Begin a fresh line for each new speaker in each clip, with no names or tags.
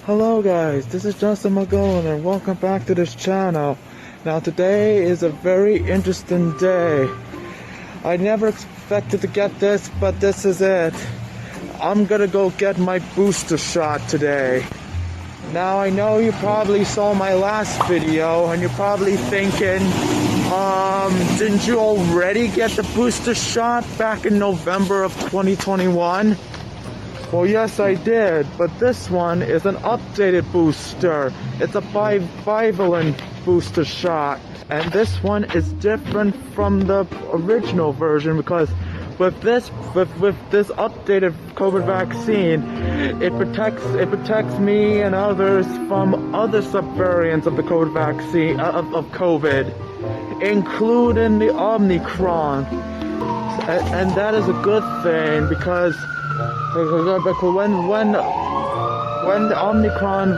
Hello guys, this is Justin McGowan and welcome back to this channel. Now today is a very interesting day. I never expected to get this, but this is it. I'm gonna go get my booster shot today. Now I know you probably saw my last video and you're probably thinking, didn't you already get the booster shot back in November of 2021? Well, yes, I did, but this one is an updated booster. It's a bivalent booster shot, and this one is different from the original version because with this updated COVID vaccine, it protects me and others from other subvariants of the COVID vaccine of COVID, including the Omicron, and that is a good thing because when the Omicron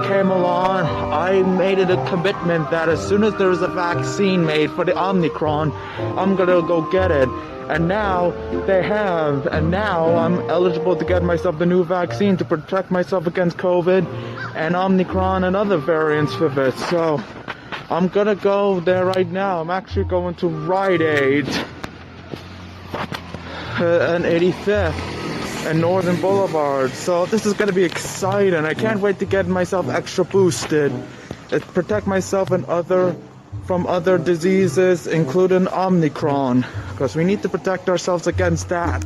came along, I made it a commitment that as soon as there is a vaccine made for the Omicron, I'm gonna go get it. And now they have, and now I'm eligible to get myself the new vaccine to protect myself against COVID and Omicron and other variants of it. So I'm gonna go there right now. I'm actually going to Rite Aid and 85th and Northern Boulevard. So this is going to be exciting. I can't wait to get myself extra boosted, protect myself and from other diseases, including Omicron, because we need to protect ourselves against that.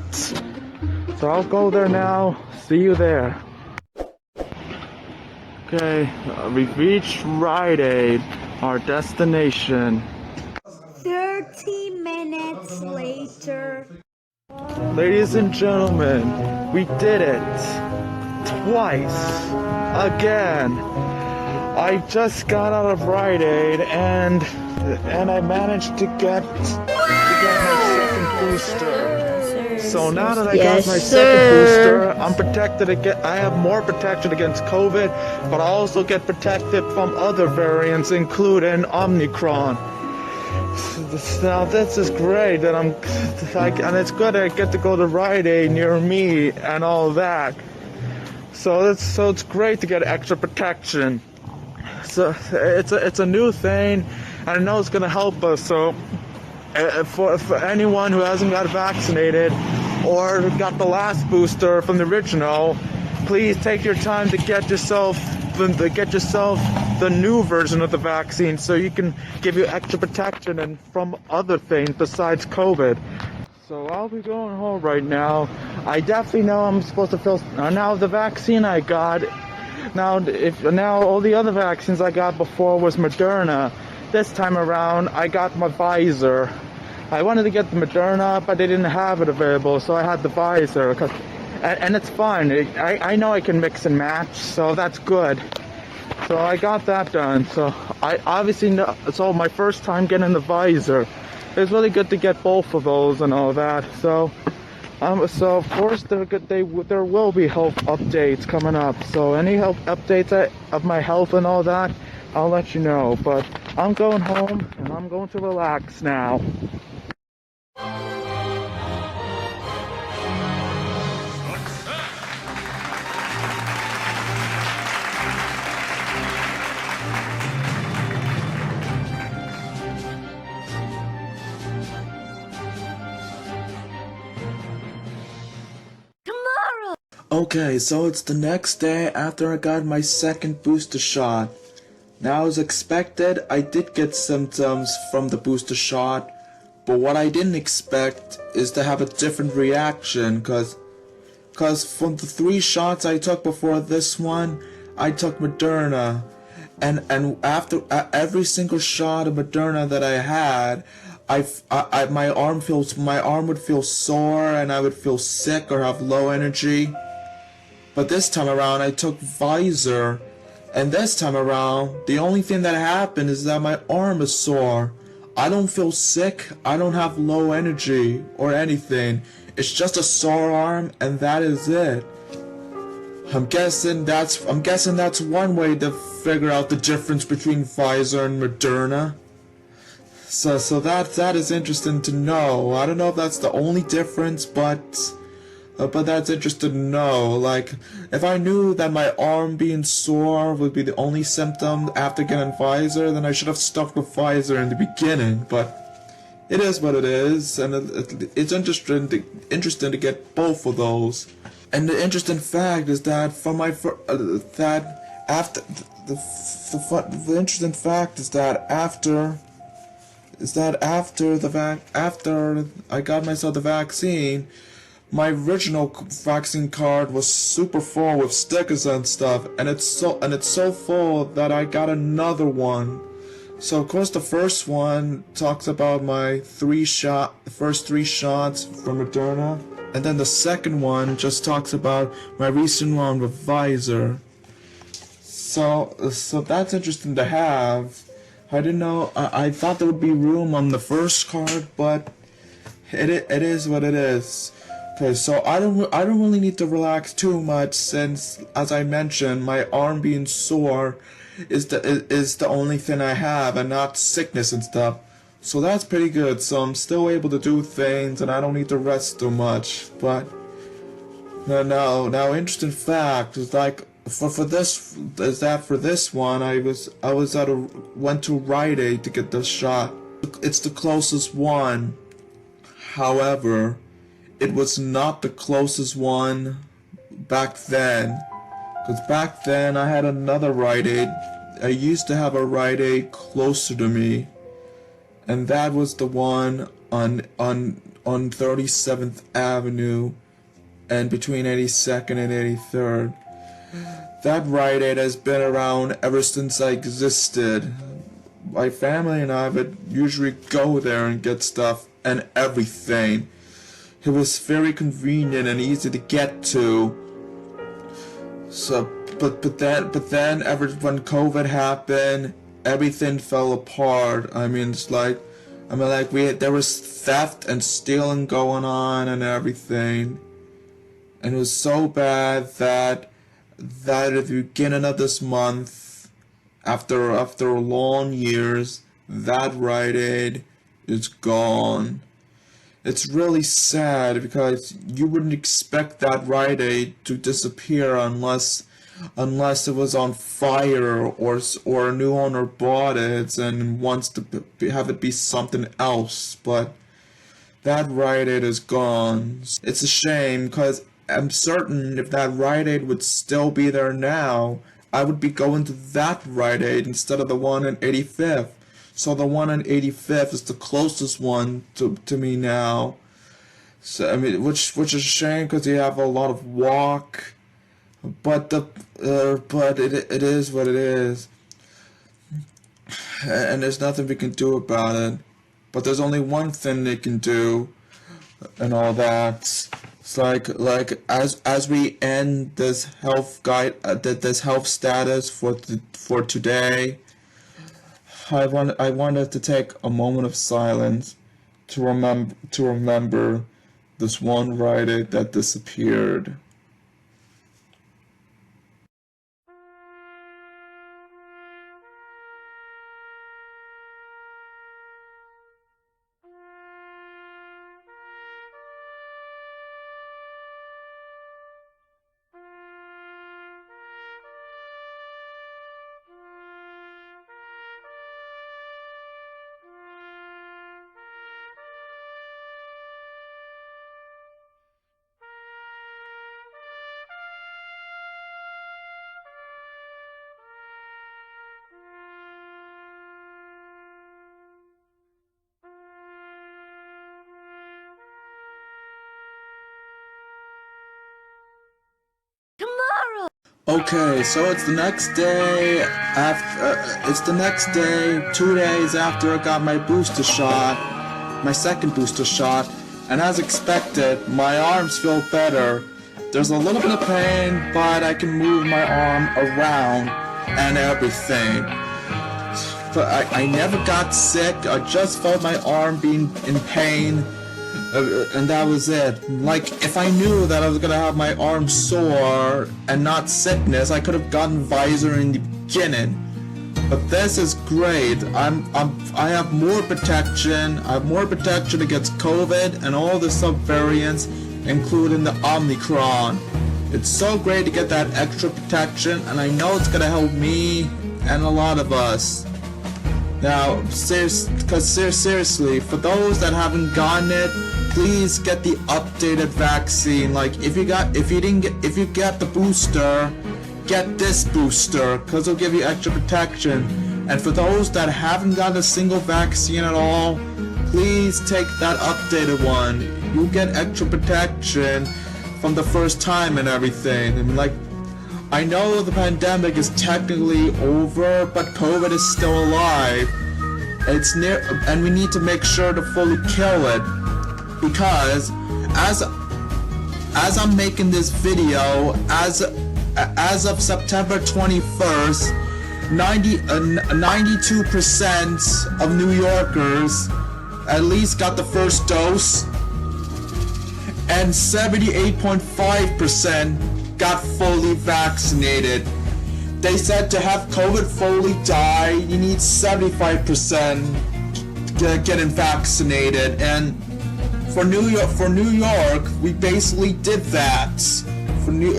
So I'll go there now. See you there. Okay, we've reached Rite Aid, our destination.
30 minutes later.
Ladies and gentlemen, we did it twice again. I just got out of Rite Aid and I managed to get my second booster. So now that I got my second booster, I'm protected against. I have more protection against COVID, but I also get protected from other variants, including Omicron. Now this is great that and it's good I get to go to Rite Aid near me and all that. So it's great to get extra protection. So it's a new thing, and I know it's gonna help us. So for anyone who hasn't got vaccinated or got the last booster from the original, please take your time to get yourself the new version of the vaccine so you can give you extra protection and from other things besides COVID. So I'll be going home right now. I definitely know I'm supposed to feel now the vaccine I got. Now all the other vaccines I got before was Moderna. This time around I got my Pfizer. I wanted to get the Moderna, but they didn't have it available, so I had the Pfizer. And it's fine. I know I can mix and match, so that's good. So I got that done. So I obviously know. So my first time getting the Pfizer, it's really good to get both of those and all that. So of course they're good. There will be health updates coming up. So any health updates of my health and all that, I'll let you know. But I'm going home and I'm going to relax now. Okay, so it's the next day after I got my second booster shot. Now, as expected, I did get symptoms from the booster shot, but what I didn't expect is to have a different reaction, cause from the 3 shots I took before this one, I took Moderna, and after every single shot of Moderna that I had, my arm would feel sore and I would feel sick or have low energy. But this time around I took Pfizer, and this time around the only thing that happened is that my arm is sore. I don't feel sick, I don't have low energy or anything. It's just a sore arm and that is it. I'm guessing that's one way to figure out the difference between Pfizer and Moderna. So that is interesting to know. I don't know if that's the only difference, but But that's interesting to know. Like, if I knew that my arm being sore would be the only symptom after getting Pfizer, then I should have stuck with Pfizer in the beginning. But it is what it is, and it's interesting to get both of those. And the interesting fact is that for my that after the interesting fact is that after after I got myself the vaccine, my original vaccine card was super full with stickers and stuff, and it's so full that I got another one. So of course the first one talks about my first three shots from Moderna, and then the second one just talks about my recent one with Pfizer. So that's interesting to have. I didn't know. I thought there would be room on the first card, but it is what it is. Okay, so I don't really need to relax too much since, as I mentioned, my arm being sore is the only thing I have, and not sickness and stuff. So that's pretty good. So I'm still able to do things, and I don't need to rest too much. But now interesting fact is like for this one I went to Rite Aid to get the shot. It's the closest one. However, it was not the closest one back then. Because back then I had another Rite Aid. I used to have a Rite Aid closer to me. And that was the one on 37th Avenue and between 82nd and 83rd. That Rite Aid has been around ever since I existed. My family and I would usually go there and get stuff and everything. It was very convenient and easy to get to. So, but then when COVID happened, everything fell apart. I mean, there was theft and stealing going on and everything, and it was so bad that at the beginning of this month, after long years, that Rite Aid is gone. It's really sad because you wouldn't expect that Rite Aid to disappear unless it was on fire or a new owner bought it and wants to have it be something else. But that Rite Aid is gone. It's a shame because I'm certain if that Rite Aid would still be there now, I would be going to that Rite Aid instead of the one in 85th. So the one on 85th is the closest one to me now. So I mean, which is a shame because you have a lot of walk, but it is what it is, and there's nothing we can do about it. But there's only one thing they can do, and all that. It's like as we end this health this health status for today. I wanted to take a moment of silence to remember this one Rite Aid that disappeared. Okay, so it's the next day it's the next day, 2 days after I got my booster shot, my second booster shot, and as expected, my arms feel better. There's a little bit of pain, but I can move my arm around and everything. But I never got sick. I just felt my arm being in pain. And that was it. Like, if I knew that I was gonna have my arm sore and not sickness, I could have gotten Pfizer in the beginning. But this is great. I have more protection. I have more protection against COVID and all the subvariants including the Omicron. It's so great to get that extra protection, and I know it's gonna help me and a lot of us. Now, seriously, for those that haven't gotten it, please get the updated vaccine. Like, if you get the booster, get this booster, because it'll give you extra protection. And for those that haven't gotten a single vaccine at all, please take that updated one. You'll get extra protection from the first time and everything. And like, I know the pandemic is technically over, but COVID is still alive. It's near, and we need to make sure to fully kill it. Because as I'm making this video, as of September 21st, 92% of New Yorkers at least got the first dose, and 78.5% got fully vaccinated. They said to have COVID fully die, you need 75% getting vaccinated, and for New York, we basically did that. For New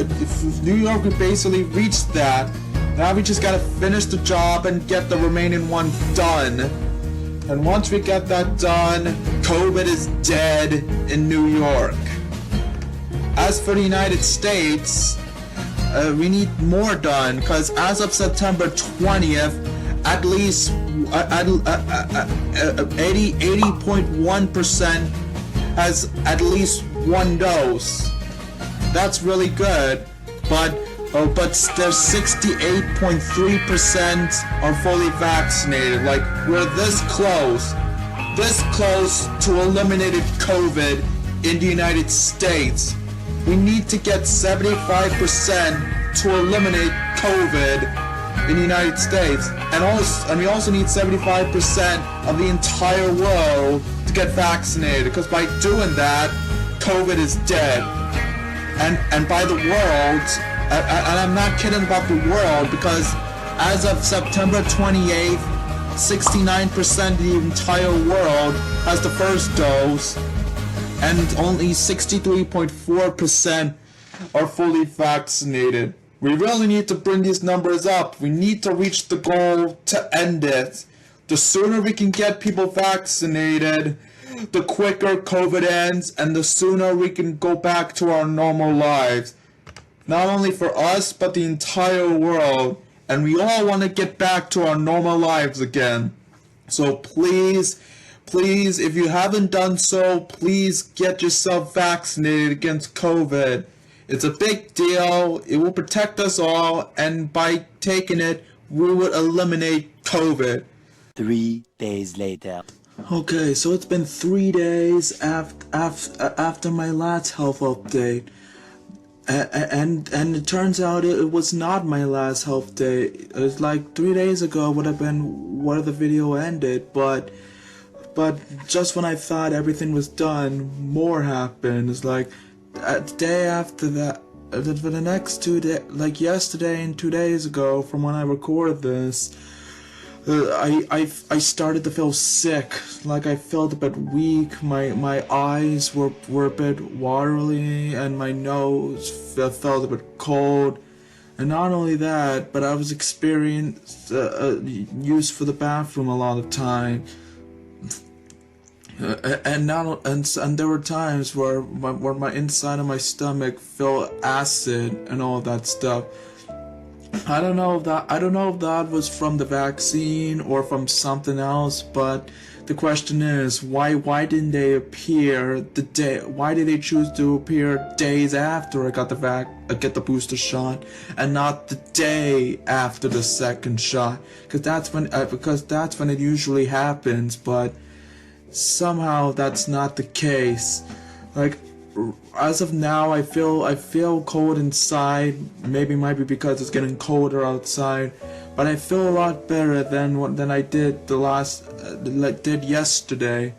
York, we basically reached that. Now we just gotta finish the job and get the remaining one done. And once we get that done, COVID is dead in New York. As for the United States, we need more done, because as of September 20th, at least 80.1% has at least one dose. That's really good, but there's 68.3% are fully vaccinated. Like, we're this close to eliminating COVID in the United States. We need to get 75% to eliminate COVID in the United States, and we also need 75% of the entire world to get vaccinated, because by doing that, COVID is dead. And by the world, and I'm not kidding about the world, because as of September 28th, 69% of the entire world has the first dose, and only 63.4% are fully vaccinated. We really need to bring these numbers up. We need to reach the goal to end it. The sooner we can get people vaccinated, the quicker COVID ends, and the sooner we can go back to our normal lives. Not only for us, but the entire world. And we all want to get back to our normal lives again. So please, if you haven't done so, please get yourself vaccinated against COVID. It's a big deal. It will protect us all, and by taking it, we will eliminate COVID.
3 days later.
Okay, so it's been 3 days after my last health update. And it turns out it was not my last health day. It was like 3 days ago would have been where the video ended, but just when I thought everything was done, more happened. It's like the day after that, for the next 2 days, like yesterday and 2 days ago from when I recorded this, I started to feel sick. Like, I felt a bit weak. My eyes were a bit watery, and my nose felt a bit cold. And not only that, but I was experiencing use for the bathroom a lot of time. And there were times where my inside of my stomach felt acid and all that stuff. I don't know if that was from the vaccine or from something else, but the question is, why didn't they appear why did they choose to appear days after I got get the booster shot, and not the day after the second shot? Because that's when it usually happens, but somehow that's not the case. Like, as of now, I feel cold inside. Maybe it might be because it's getting colder outside, but I feel a lot better than I did did yesterday,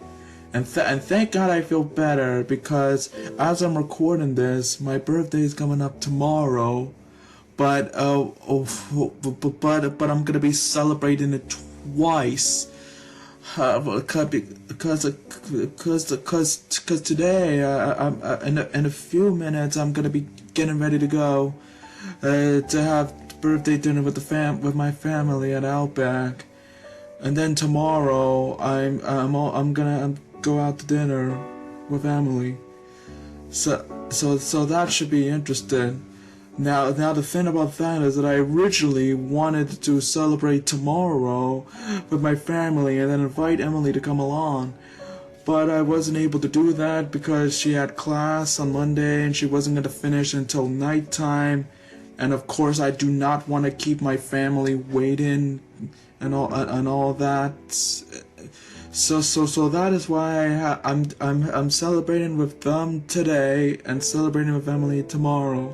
and thank God I feel better, because as I'm recording this, my birthday is coming up tomorrow, but I'm gonna be celebrating it twice. Because today, in a few minutes, I'm gonna be getting ready to go to have birthday dinner with my family at Outback, and then tomorrow I'm gonna go out to dinner with Emily. So that should be interesting. Now the thing about that is that I originally wanted to celebrate tomorrow with my family and then invite Emily to come along. But I wasn't able to do that because she had class on Monday and she wasn't going to finish until nighttime. And of course I do not want to keep my family waiting and all that. So that is why I'm celebrating with them today and celebrating with Emily tomorrow.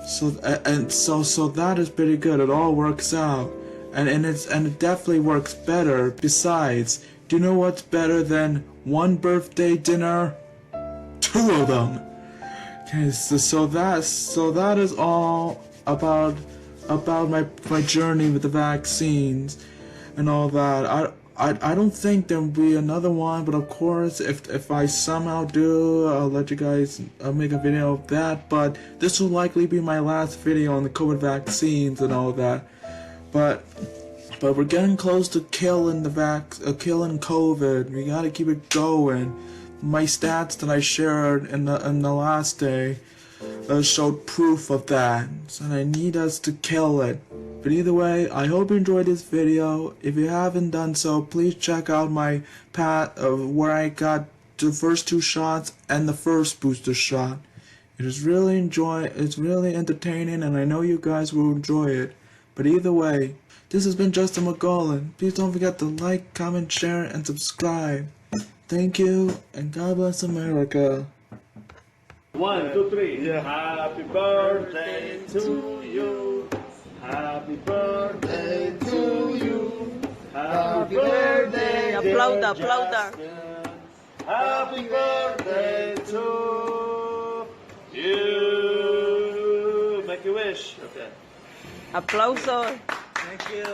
So that is pretty good. It all works out, and it definitely works better. Besides, do you know what's better than one birthday dinner? 2 of them. Okay, so that is all about my journey with the vaccines and all that. I don't think there'll be another one, but of course, if I somehow do, I'll let you guys make a video of that. But this will likely be my last video on the COVID vaccines and all that. But we're getting close to killing killing COVID. We gotta keep it going. My stats that I shared in the last day showed proof of that, and I need us to kill it. But either way, I hope you enjoyed this video. If you haven't done so, please check out my path of where I got the first 2 shots and the first booster shot. It's really entertaining, and I know you guys will enjoy it. But either way, this has been Justin McGowan. Please don't forget to like, comment, share, and subscribe. Thank you, and God bless America.
1, 2, 3. Yeah. Happy birthday to you. Happy birthday to you. Happy birthday.
Applauda.
Happy birthday to you. Make a wish. Okay.
Aplauso.
Thank you.